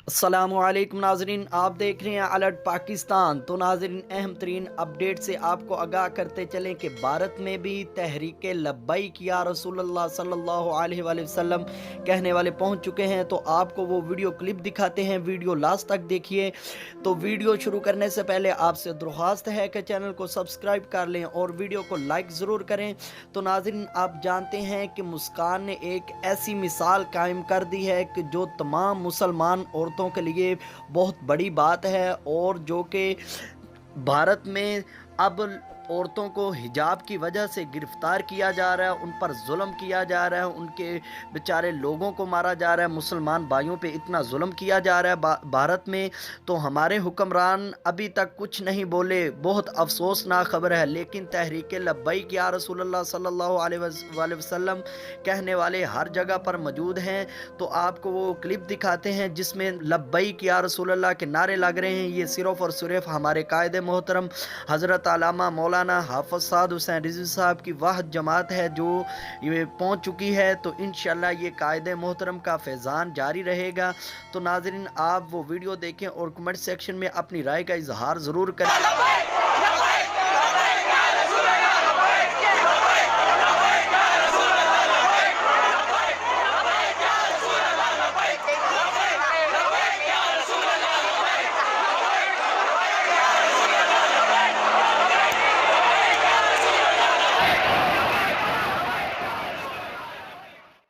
السلام علیکم ناظرین، آپ دیکھ رہے ہیں الرٹ پاکستان۔ تو ناظرین، اہم ترین اپڈیٹ سے آپ کو آگاہ کرتے چلیں کہ بھارت میں بھی تحریک لبیک یا رسول اللہ صلی اللہ علیہ وآلہ وسلم کہنے والے پہنچ چکے ہیں۔ تو آپ کو وہ ویڈیو کلپ دکھاتے ہیں، ویڈیو لاسٹ تک دیکھیے۔ تو ویڈیو شروع کرنے سے پہلے آپ سے درخواست ہے کہ چینل کو سبسکرائب کر لیں اور ویڈیو کو لائک ضرور کریں۔ تو ناظرین، آپ جانتے ہیں کہ مسکان نے ایک ایسی مثال قائم کر دی ہے کہ جو تمام مسلمان عورتوں کے لیے بہت بڑی بات ہے، اور جو کہ بھارت میں اب عورتوں کو حجاب کی وجہ سے گرفتار کیا جا رہا ہے، ان پر ظلم کیا جا رہا ہے، ان کے بیچارے لوگوں کو مارا جا رہا ہے، مسلمان بھائیوں پہ اتنا ظلم کیا جا رہا ہے بھارت میں۔ تو ہمارے حکمران ابھی تک کچھ نہیں بولے، بہت افسوسناک خبر ہے۔ لیکن تحریک لبیک یا رسول اللہ صلی اللہ علیہ وآلہ وسلم کہنے والے ہر جگہ پر موجود ہیں۔ تو آپ کو وہ کلپ دکھاتے ہیں جس میں لبیک یا رسول اللہ کے نعرے لگ رہے ہیں۔ یہ صرف اور صرف ہمارے قائد محترم حضرت علامہ مولانا حافظ سعد حسین رضوی صاحب کی واحد جماعت ہے جو یہ پہنچ چکی ہے۔ تو انشاءاللہ یہ قائد محترم کا فیضان جاری رہے گا۔ تو ناظرین، آپ وہ ویڈیو دیکھیں اور کمنٹ سیکشن میں اپنی رائے کا اظہار ضرور کریں۔